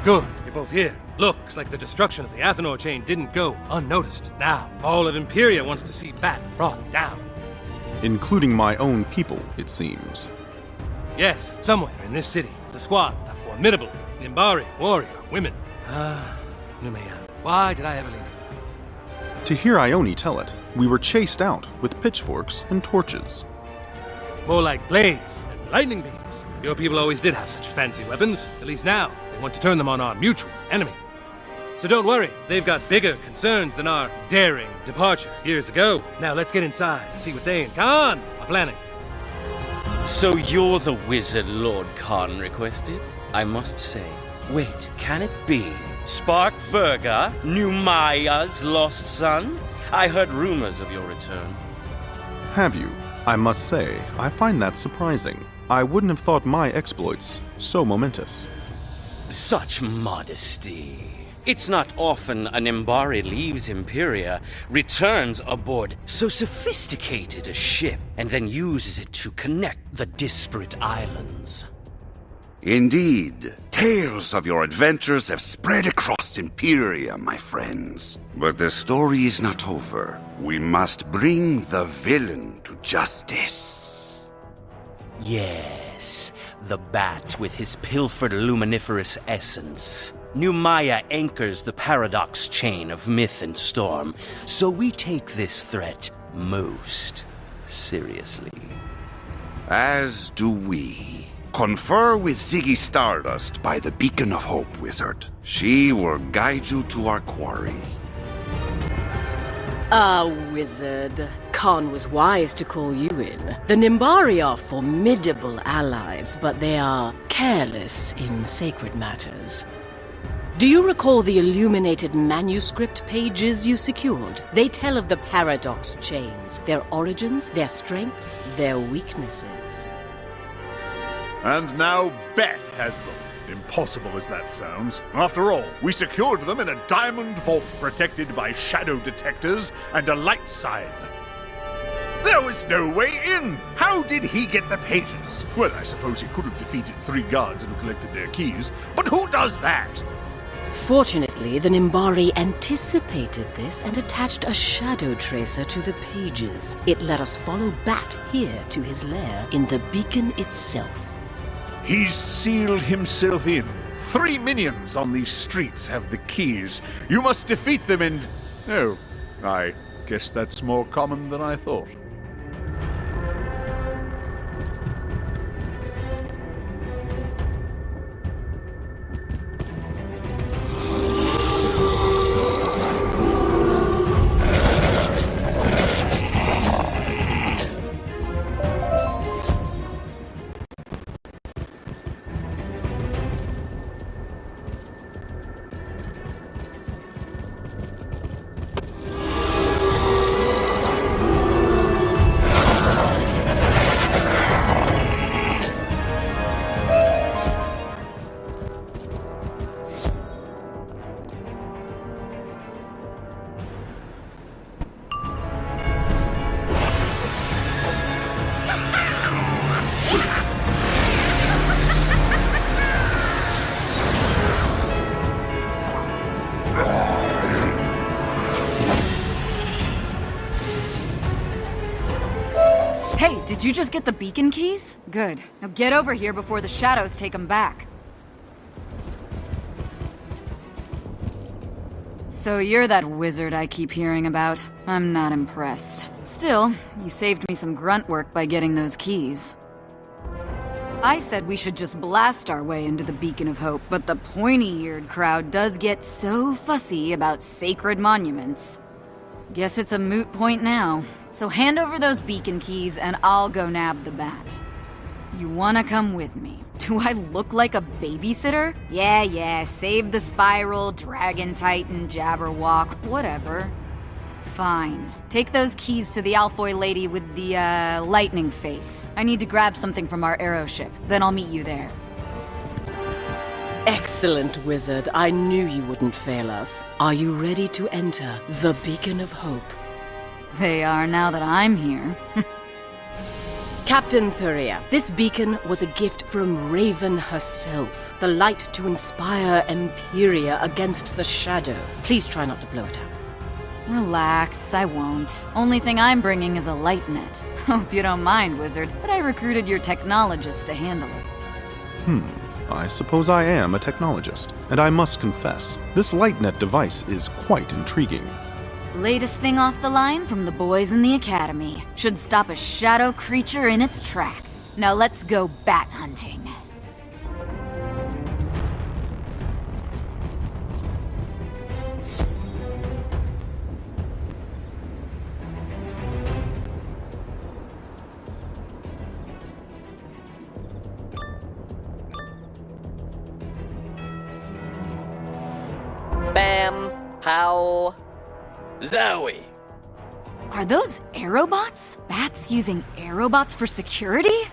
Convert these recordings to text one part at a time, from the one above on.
Good, you're both here. Looks like the destruction of the Athenor chain didn't go unnoticed. Now, all of Empyrea wants to see Bat brought down. Including my own people, it seems. Yes, somewhere in this city is a squad of formidable Nimbari warrior women. Numea, why did I ever leave it? To hear Ione tell it, we were chased out with pitchforks and torches. More like blades and lightning beams. Your people always did have such fancy weapons. At least now, they want to turn them on our mutual enemy. So don't worry, they've got bigger concerns than our daring departure years ago. Now let's get inside and see what they and Khan are planning. So you're the wizard Lord Khan requested? I must say. Wait, can it be? Spark Verga, Numaya's lost son? I heard rumors of your return. Have you? I must say, I find that surprising. I wouldn't have thought my exploits so momentous. Such modesty. It's not often a Nimbari leaves Empyrea, returns aboard so sophisticated a ship, and then uses it to connect the disparate islands. Indeed, tales of your adventures have spread across Empyrea, my friends. But the story is not over. We must bring the villain to justice. Yes, the bat with his pilfered luminiferous essence. Numaya anchors the paradox chain of myth and storm, so we take this threat most seriously. As do we. Confer with Ziggy Stardust by the Beacon of Hope, Wizard. She will guide you to our quarry. Wizard. Khan was wise to call you in. The Nimbari are formidable allies, but they are careless in sacred matters. Do you recall the illuminated manuscript pages you secured? They tell of the paradox chains, their origins, their strengths, their weaknesses. And now Bet has them. Impossible as that sounds. After all, we secured them in a diamond vault protected by shadow detectors and a light scythe. There was no way in! How did he get the pages? Well, I suppose he could have defeated 3 guards and collected their keys, but who does that? Fortunately, the Nimbari anticipated this and attached a shadow tracer to the pages. It let us follow Bat here to his lair in the beacon itself. He's sealed himself in. 3 minions on these streets have the keys. You must defeat them and... Oh, I guess that's more common than I thought. Hey, did you just get the beacon keys? Good. Now get over here before the shadows take them back. So you're that wizard I keep hearing about. I'm not impressed. Still, you saved me some grunt work by getting those keys. I said we should just blast our way into the Beacon of Hope, but the pointy-eared crowd does get so fussy about sacred monuments. Guess it's a moot point now. So hand over those beacon keys and I'll go nab the bat. You wanna come with me? Do I look like a babysitter? Yeah, save the spiral, dragon titan, jabberwock, whatever. Fine. Take those keys to the Alfoy lady with the, lightning face. I need to grab something from our aeroship. Then I'll meet you there. Excellent, Wizard. I knew you wouldn't fail us. Are you ready to enter the Beacon of Hope? They are now that I'm here. Captain Empyrea, this beacon was a gift from Raven herself. The light to inspire Empyrea against the shadow. Please try not to blow it up. Relax, I won't. Only thing I'm bringing is a light net. Hope you don't mind, Wizard, but I recruited your technologist to handle it. I suppose I am a technologist, and I must confess, this LightNet device is quite intriguing. Latest thing off the line from the boys in the academy. Should stop a shadow creature in its tracks. Now let's go bat hunting. Bam, pow. Zowie! Are those aerobots? Bats using aerobots for security?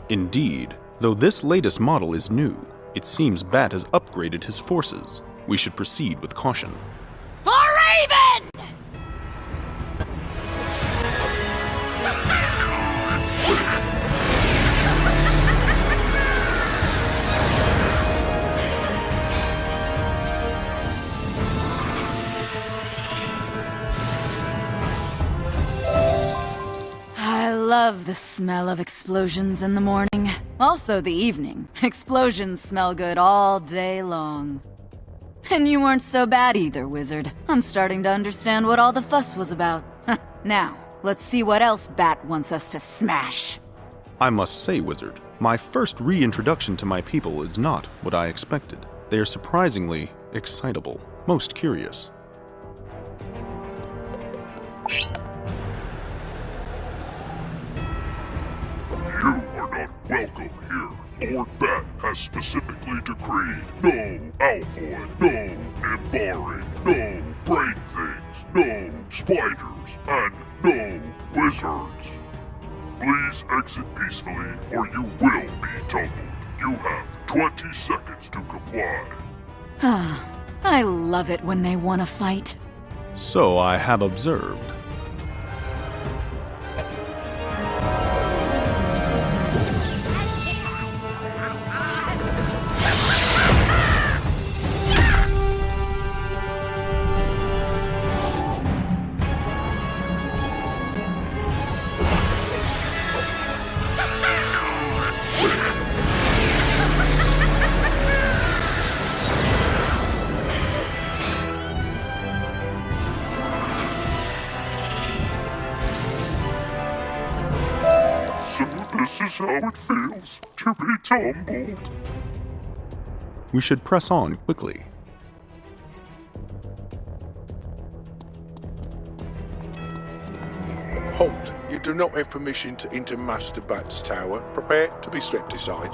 Indeed, though this latest model is new, it seems Bat has upgraded his forces. We should proceed with caution. For Raven! I love the smell of explosions in the morning. Also the evening. Explosions smell good all day long. And you weren't so bad either, Wizard. I'm starting to understand what all the fuss was about. Now, let's see what else Bat wants us to smash. I must say, Wizard, my first reintroduction to my people is not what I expected. They are surprisingly excitable, most curious. You are not welcome here. Lord Bat has specifically decreed no Alphoid, no Nimbari, no brain things, no spiders, and no wizards. Please exit peacefully or you will be tumbled. You have 20 seconds to comply. I love it when they want to fight. So I have observed. This is how it feels to be tumbled. We should press on quickly. Halt! You do not have permission to enter Master Bat's tower. Prepare to be swept aside.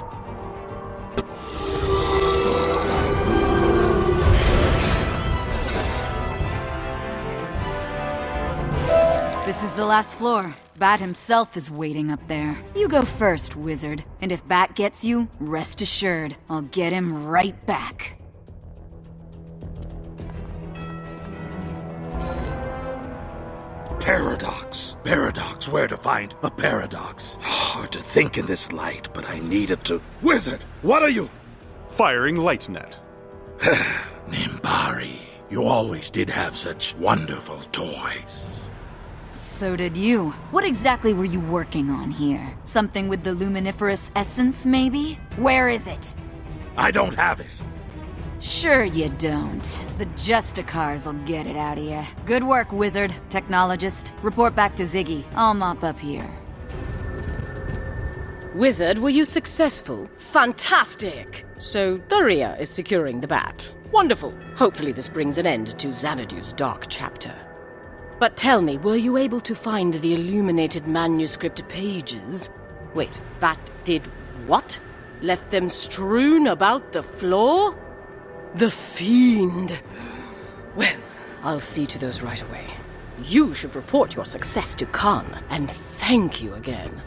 This is the last floor. Bat himself is waiting up there. You go first, Wizard. And if Bat gets you, rest assured, I'll get him right back. Paradox. Paradox. Where to find a paradox? Hard to think in this light, but I needed to. Wizard, what are you? Firing LightNet. Nimbari. You always did have such wonderful toys. So did you. What exactly were you working on here? Something with the luminiferous essence, maybe? Where is it? I don't have it. Sure you don't. The Justicars will get it out of you. Good work, Wizard. Technologist. Report back to Ziggy. I'll mop up here. Wizard, were you successful? Fantastic! So Empyrea is securing the bat. Wonderful. Hopefully this brings an end to Xanadu's dark chapter. But tell me, were you able to find the illuminated manuscript pages? Wait, Bat did what? Left them strewn about the floor? The fiend! Well, I'll see to those right away. You should report your success to Khan, and thank you again.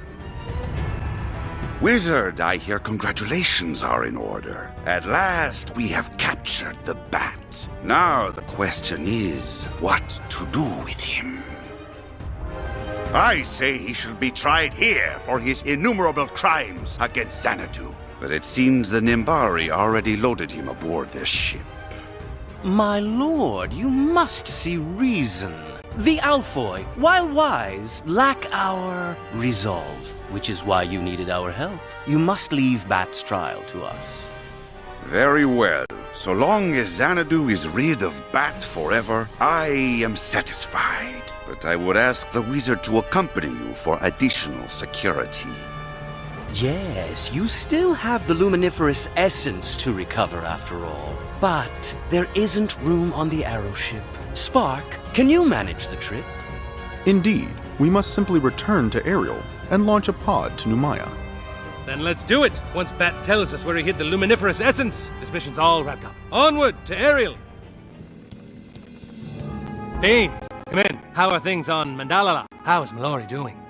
Wizard, I hear congratulations are in order. At last, we have captured the bat. Now the question is, what to do with him? I say he should be tried here for his innumerable crimes against Xanadu. But it seems the Nimbari already loaded him aboard their ship. My lord, you must see reason. The Alphoi, while wise, lack our resolve, which is why you needed our help. You must leave Bat's trial to us. Very well. So long as Xanadu is rid of Bat forever, I am satisfied. But I would ask the wizard to accompany you for additional security. Yes, you still have the luminiferous essence to recover after all. But there isn't room on the aeroship. Spark, can you manage the trip? Indeed, we must simply return to Ariel and launch a pod to Numaya. Then let's do it. Once Bat tells us where he hid the luminiferous essence, this mission's all wrapped up. Onward to Ariel. Baines, come in. How are things on Mandalala? How is Mallory doing?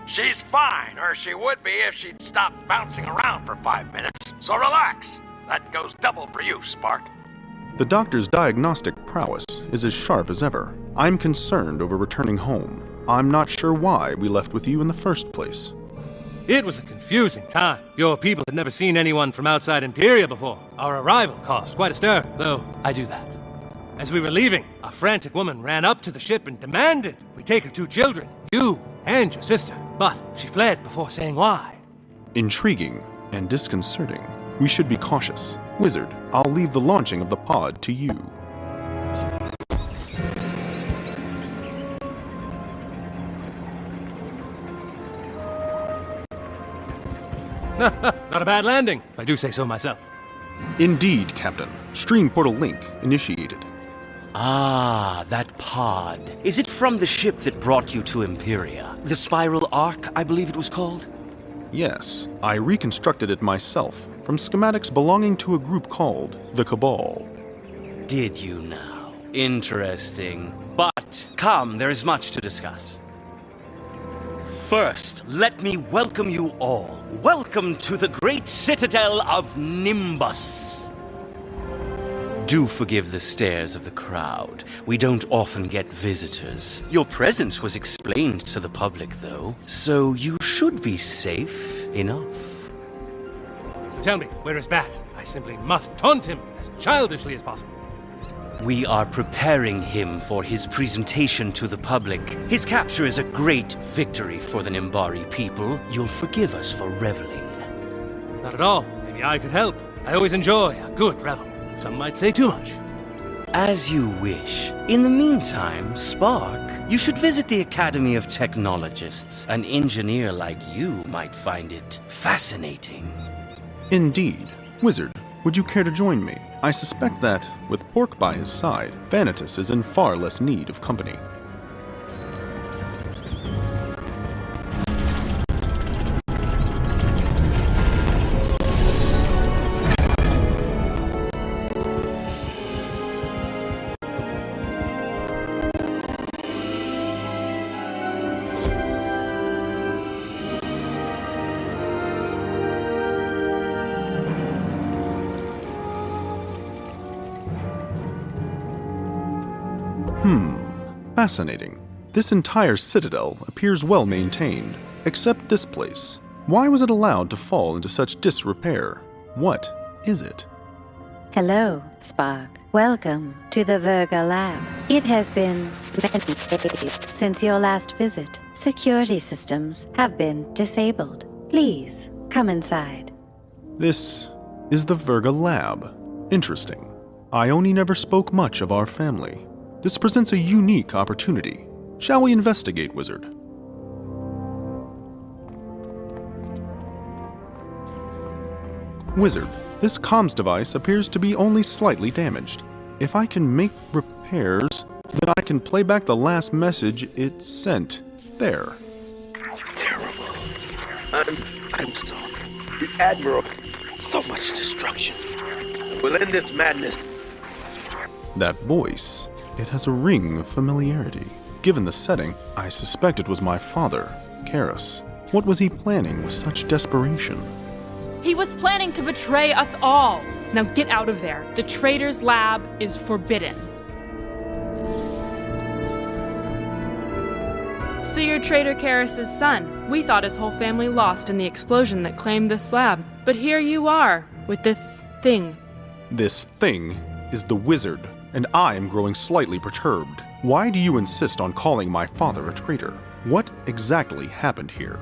She's fine, or she would be if she'd stop bouncing around for 5 minutes. So relax. That goes double for you, Spark. The doctor's diagnostic prowess is as sharp as ever. I'm concerned over returning home. I'm not sure why we left with you in the first place. It was a confusing time. Your people had never seen anyone from outside Empyrea before. Our arrival caused quite a stir, though I do that. As we were leaving, a frantic woman ran up to the ship and demanded we take her 2 children, you and your sister. But she fled before saying why. Intriguing and disconcerting. We should be cautious. Wizard, I'll leave the launching of the pod to you. Not a bad landing, if I do say so myself. Indeed, Captain. Stream portal link initiated. Ah, that pod. Is it from the ship that brought you to Empyrea? The Spiral Arc, I believe it was called? Yes, I reconstructed it myself from schematics belonging to a group called the Cabal. Did you now? Interesting. But come, there is much to discuss. First, let me welcome you all. Welcome to the great citadel of Nimbus. Do forgive the stares of the crowd. We don't often get visitors. Your presence was explained to the public, though, so you should be safe enough. So tell me, where is Bat? I simply must taunt him as childishly as possible. We are preparing him for his presentation to the public. His capture is a great victory for the Nimbari people. You'll forgive us for reveling. Not at all. Maybe I could help. I always enjoy a good revel. Some might say too much. As you wish. In the meantime, Spark, you should visit the Academy of Technologists. An engineer like you might find it fascinating. Indeed. Wizard, would you care to join me? I suspect that, with Pork by his side, Vanitas is in far less need of company. Fascinating. This entire citadel appears well maintained, except this place. Why was it allowed to fall into such disrepair? What is it? Hello, Spark. Welcome to the Virga Lab. It has been many days since your last visit. Security systems have been disabled. Please, come inside. This is the Virga Lab. Interesting. Ione never spoke much of our family. This presents a unique opportunity. Shall we investigate, Wizard? Wizard, this comms device appears to be only slightly damaged. If I can make repairs, then I can play back the last message it sent. There. Terrible. I'm sorry. The Admiral. So much destruction. We'll end this madness. That voice. It has a ring of familiarity. Given the setting, I suspect it was my father, Karis. What was he planning with such desperation? He was planning to betray us all. Now get out of there. The traitor's lab is forbidden. So you're Traitor Karras' son. We thought his whole family lost in the explosion that claimed this lab. But here you are, with this thing. This thing is the Wizard, and I am growing slightly perturbed. Why do you insist on calling my father a traitor? What exactly happened here?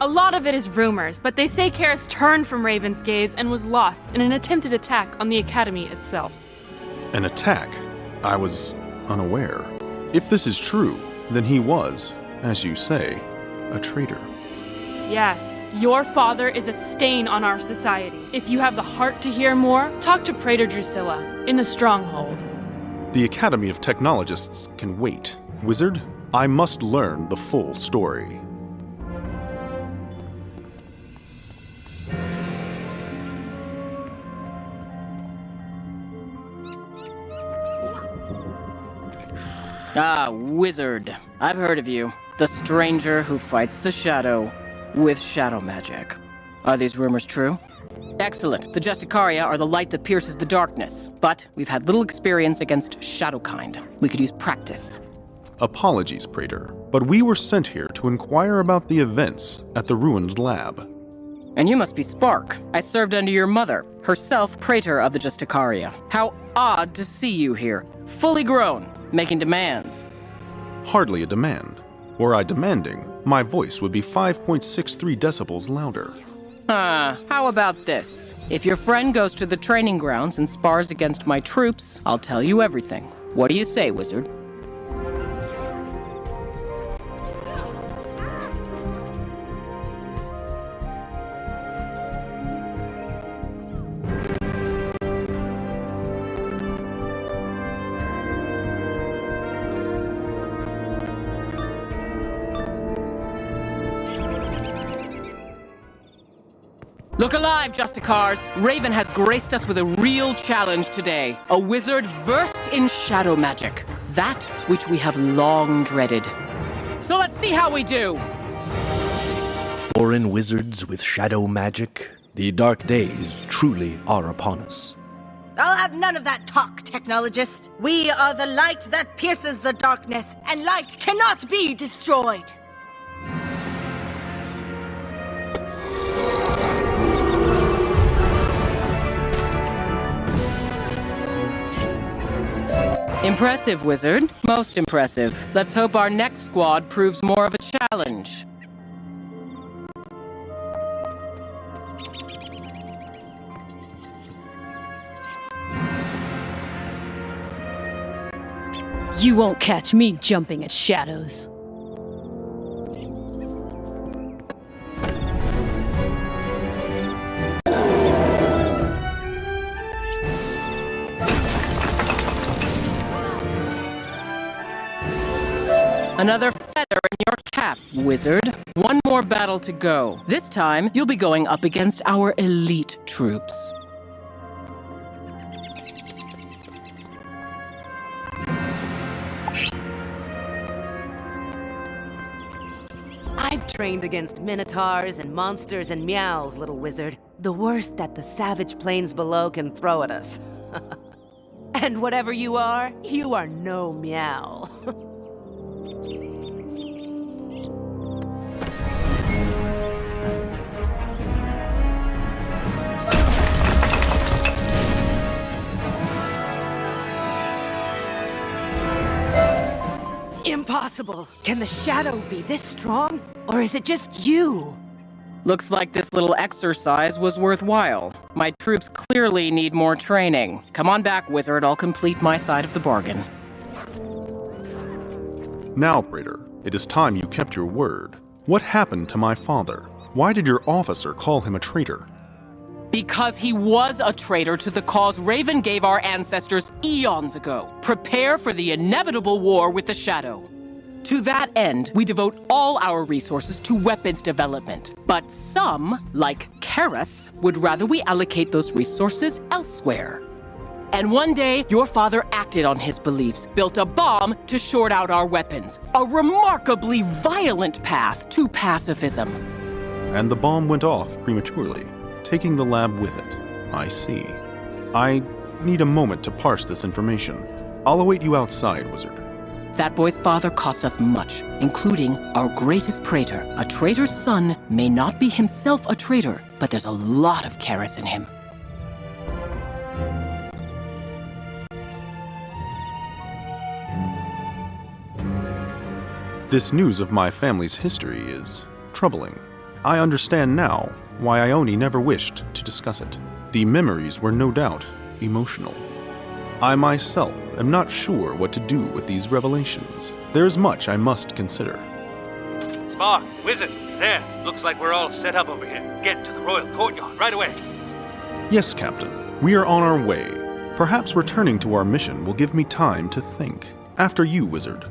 A lot of it is rumors, but they say Karras turned from Raven's gaze and was lost in an attempted attack on the Academy itself. An attack? I was unaware. If this is true, then he was, as you say, a traitor. Yes, your father is a stain on our society. If you have the heart to hear more, talk to Praetor Drusilla in the Stronghold. The Academy of Technologists can wait. Wizard, I must learn the full story. Ah, Wizard. I've heard of you. The stranger who fights the shadow with shadow magic. Are these rumors true? Excellent. The Justicaria are the light that pierces the darkness, but we've had little experience against Shadowkind. We could use practice. Apologies, Praetor, but we were sent here to inquire about the events at the ruined lab. And you must be Spark. I served under your mother, herself Praetor of the Justicaria. How odd to see you here, fully grown, making demands. Hardly a demand. Were I demanding, my voice would be 5.63 decibels louder. How about this? If your friend goes to the training grounds and spars against my troops, I'll tell you everything. What do you say, Wizard? Look alive, Justicars! Raven has graced us with a real challenge today. A wizard versed in shadow magic. That which we have long dreaded. So let's see how we do! Foreign wizards with shadow magic? The dark days truly are upon us. I'll have none of that talk, technologist. We are the light that pierces the darkness, and light cannot be destroyed. Impressive, Wizard. Most impressive. Let's hope our next squad proves more of a challenge. You won't catch me jumping at shadows. Another feather in your cap, Wizard. One more battle to go. This time, you'll be going up against our elite troops. I've trained against minotaurs and monsters and meows, little wizard. The worst that the savage plains below can throw at us. And whatever you are no meow. Impossible! Can the shadow be this strong? Or is it just you? Looks like this little exercise was worthwhile. My troops clearly need more training. Come on back, Wizard. I'll complete my side of the bargain. Now, Praetor, it is time you kept your word. What happened to my father? Why did your officer call him a traitor? Because he was a traitor to the cause Raven gave our ancestors eons ago. Prepare for the inevitable war with the Shadow. To that end, we devote all our resources to weapons development. But some, like Karras, would rather we allocate those resources elsewhere. And one day, your father acted on his beliefs, built a bomb to short out our weapons. A remarkably violent path to pacifism. And the bomb went off prematurely, taking the lab with it. I see. I need a moment to parse this information. I'll await you outside, Wizard. That boy's father cost us much, including our greatest traitor. A traitor's son may not be himself a traitor, but there's a lot of Karis in him. This news of my family's history is troubling. I understand now why Ione never wished to discuss it. The memories were no doubt emotional. I myself am not sure what to do with these revelations. There is much I must consider. Spark, Wizard, there. Looks like we're all set up over here. Get to the royal courtyard right away. Yes, Captain. We are on our way. Perhaps returning to our mission will give me time to think. After you, Wizard.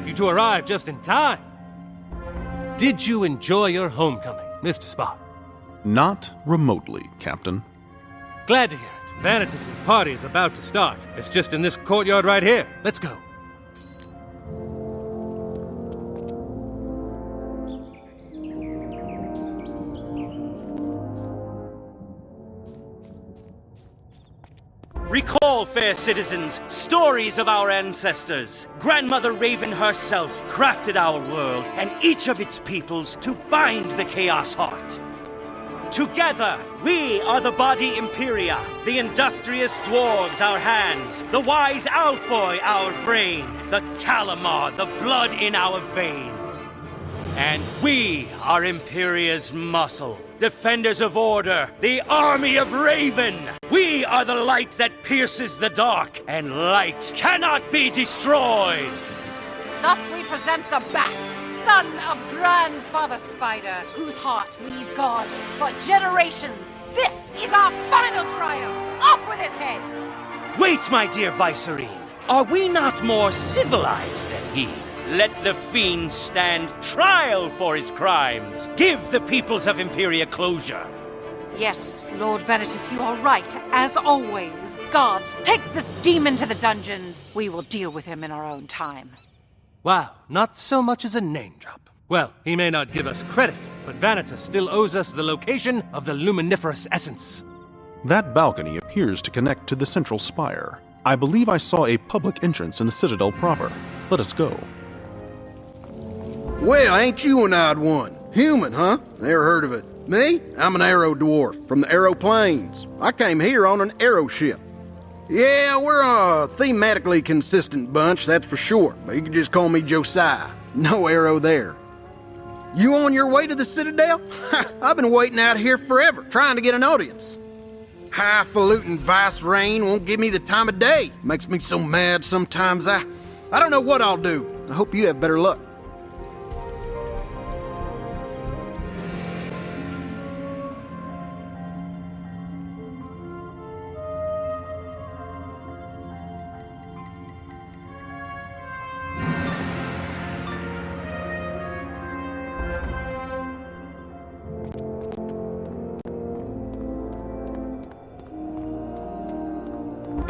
You two arrived just in time. Did you enjoy your homecoming, Mr. Spark? Not remotely, Captain. Glad to hear it. Vanitas's party is about to start. It's just in this courtyard right here. Let's go. Recall, fair citizens, stories of our ancestors. Grandmother Raven herself crafted our world and each of its peoples to bind the Chaos Heart. Together, we are the body Empyrea, the industrious dwarves our hands, the wise Alfoy our brain, the Calamar the blood in our veins. And we are Empyrea's muscle, defenders of order, the army of Raven. We are the light that pierces the dark, and light cannot be destroyed. Thus we present the Bat, son of Grandfather Spider, whose heart we've guarded for generations. This is our final triumph. Off with his head! Wait, my dear Vicerine. Are we not more civilized than he? Let the fiend stand trial for his crimes. Give the peoples of Empyrea closure. Yes, Lord Vanitas, you are right, as always. Guards, take this demon to the dungeons. We will deal with him in our own time. Wow, not so much as a name drop. Well, he may not give us credit, but Vanitas still owes us the location of the luminiferous essence. That balcony appears to connect to the central spire. I believe I saw a public entrance in the citadel proper. Let us go. Well, ain't you an odd one? Human, huh? Never heard of it. Me? I'm an arrow dwarf from the Arrow Plains. I came here on an arrow ship. Yeah, we're a thematically consistent bunch, that's for sure. But you can just call me Josiah. No arrow there. You on your way to the Citadel? I've been waiting out here forever, trying to get an audience. Highfalutin Vice Reign won't give me the time of day. Makes me so mad sometimes I don't know what I'll do. I hope you have better luck.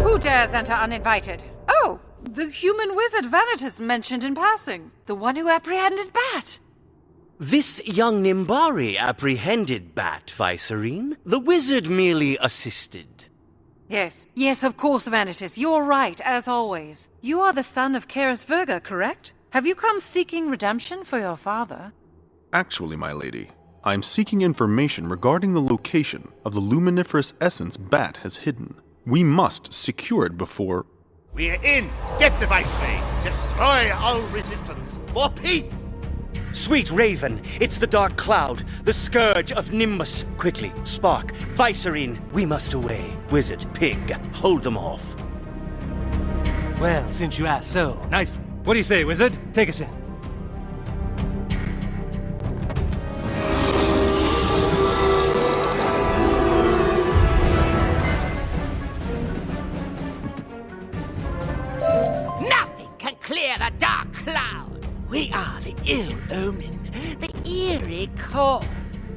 Who dares enter uninvited? Oh, the human wizard Vanitas mentioned in passing. The one who apprehended Bat. This young Nimbari apprehended Bat, Vicerine. The wizard merely assisted. Yes, of course, Vanitas. You're right, as always. You are the son of Karis Virga, correct? Have you come seeking redemption for your father? Actually, my lady, I'm seeking information regarding the location of the luminiferous essence Bat has hidden. We must secure it before... We're in! Get the Viceroy! Destroy all resistance! For peace! Sweet Raven, it's the Dark Cloud, the scourge of Nimbus. Quickly, Spark, Vicerine, we must away. Wizard, Pig, hold them off. Well, since you asked so nicely. What do you say, Wizard? Take us in. Clear the Dark Cloud. We are the Ill Omen, the Eerie Core.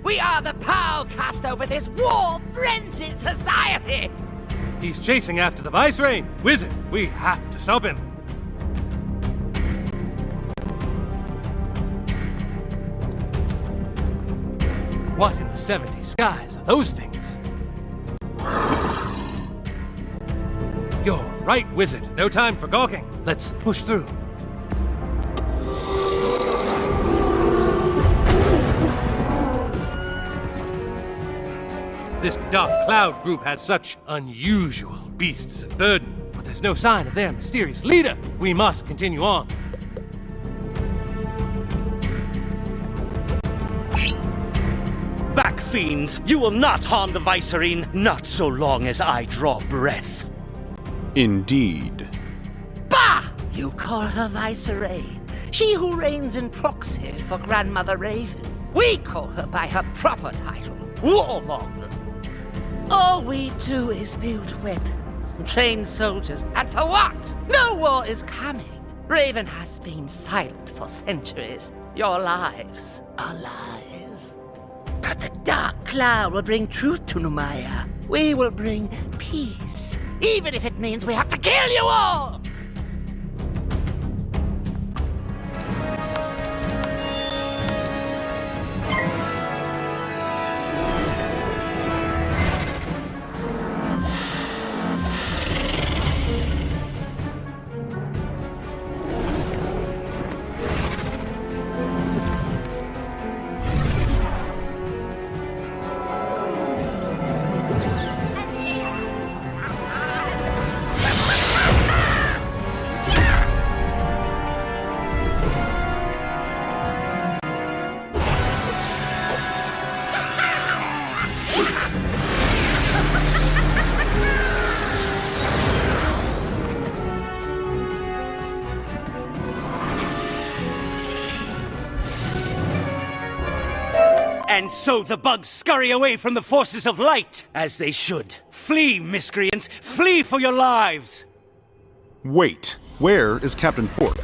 We are the power cast over this war-frenzied society. He's chasing after the Viceroy. Wizard, we have to stop him. What in the 70 skies are those things? Right, Wizard. No time for gawking. Let's push through. This Dark Cloud group has such unusual beasts of burden, but there's no sign of their mysterious leader. We must continue on. Back, fiends! You will not harm the Vicerine, not so long as I draw breath. Indeed. Bah! You call her Vicerine, she who reigns in proxy for Grandmother Raven. We call her by her proper title, Warmonger. All we do is build weapons and train soldiers, and for what? No war is coming. Raven has been silent for centuries. Your lives are lies. But the Dark Cloud will bring truth to Numaya. We will bring peace, even if it means we have to kill you all! And so the bugs scurry away from the forces of light, as they should. Flee, miscreants! Flee for your lives! Wait, where is Captain Pork?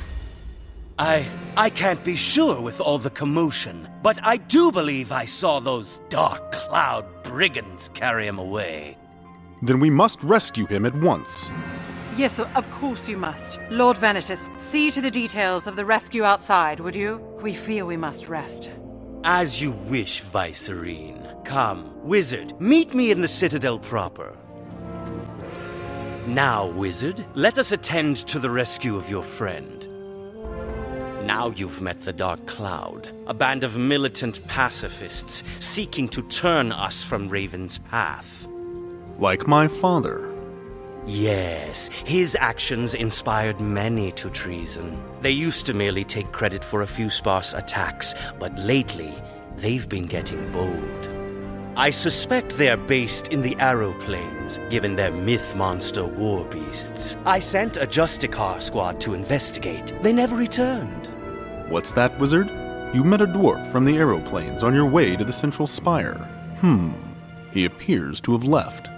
I can't be sure with all the commotion, but I do believe I saw those Dark Cloud brigands carry him away. Then we must rescue him at once. Yes, of course you must. Lord Vanitas, see to the details of the rescue outside, would you? We fear we must rest. As you wish, Vicerine. Come, Wizard, meet me in the Citadel proper. Now, Wizard, let us attend to the rescue of your friend. Now you've met the Dark Cloud, a band of militant pacifists seeking to turn us from Raven's path. Like my father. Yes, his actions inspired many to treason. They used to merely take credit for a few sparse attacks, but lately, they've been getting bold. I suspect they're based in the Arrow Plains, given their myth monster war beasts. I sent a Justicar squad to investigate. They never returned. What's that, Wizard? You met a dwarf from the Arrow Plains on your way to the Central Spire. He appears to have left.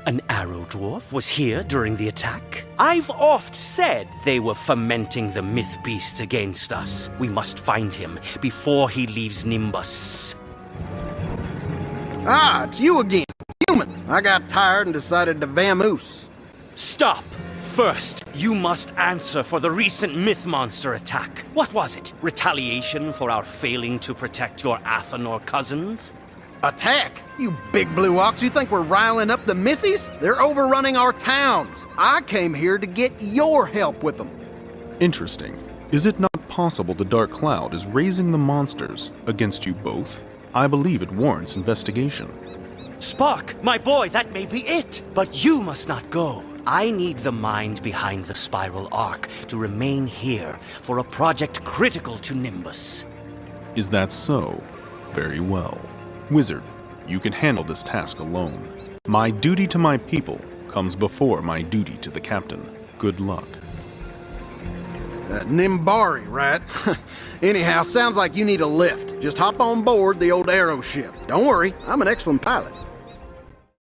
An arrow dwarf was here during the attack? I've oft said they were fomenting the myth beasts against us. We must find him before he leaves Nimbus. Ah, it's you again. Human. I got tired and decided to vamoose. Stop! First, you must answer for the recent myth monster attack. What was it? Retaliation for our failing to protect your Athanor cousins? Attack? You big blue ox, you think we're riling up the Mythies? They're overrunning our towns. I came here to get your help with them. Interesting. Is it not possible the Dark Cloud is raising the monsters against you both? I believe it warrants investigation. Spark, my boy, that may be it. But you must not go. I need the mind behind the spiral arc to remain here for a project critical to Nimbus. Is that so? Very well. Wizard, you can handle this task alone. My duty to my people comes before my duty to the captain. Good luck. Nimbari, right? Anyhow, sounds like you need a lift. Just hop on board the old arrow ship. Don't worry, I'm an excellent pilot.